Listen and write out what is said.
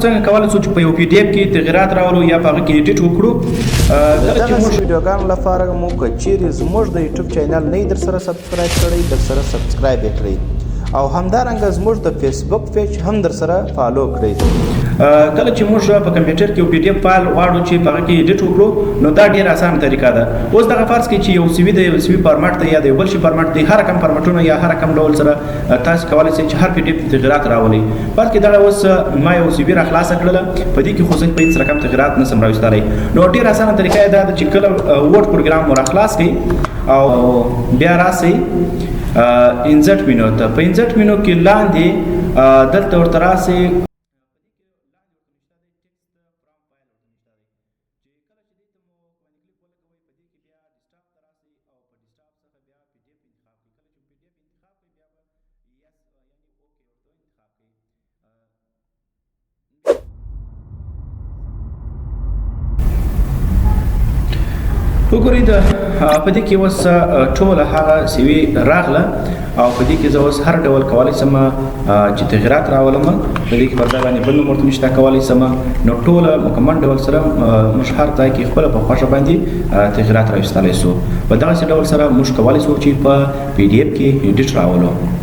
څنګه کولای شو چې په یو پی ډی اف کې تغیرات راولو یا په هغه کې ایډیټ وکړو. دغه ویډیوګانو لپاره مو که چیرې زموږ د یوټیوب چینل نه در سره سبسکرایب کړئ در سره سبسکرایب یې کړئ او همدارنګه زموږ د فیسبوک پیج هم در سره فالو کړئ. کله چې موږ په کمپیوټر کې یو پی ډی اف فایل غواړو چې په هغه کې ایډیټ وکړو نو دا ډېره اسانه طریقه ده. اوس دغه فرض کړئ چې یو سی وي د یو سی وي فارمټ دی یا د یو بل شي فارمټ دی، هر رقم فارمټونه یا هر رقم ډول سره تاسو کولی شئ چې هر پی ډی اف تغیرات راولئ. فرض کړئ دغه اوس ما یو سی وي را خلاصه کړله، په دې کې خو زه په هېڅ رقم تغیرات نشم راویستلی. نو ډېره اسانه طریقه یې دا ده چې کله وورډ پروګرام مو را خلاص کړئ او بیا راسئ انزرټ مینو ته. په انزرټ مینو کې لاندې دلته ورته راسئ وګورئ په دې کې اوس ټوله هغه سی وي راغله او په دې کې زه اوس هر ډول کولی شم چې تغیرات راولم. په دې کې پر ځای باندې بل نوم ورته نشته کولی شم. نو ټوله مکمل ډول سره موږ هر ځای کې خپله په خوښه باندې تغیرات راویستلی شو. په دغسې ډول سره موږ کولی شو چې په پی ډي اف کې ایډیټ راولو.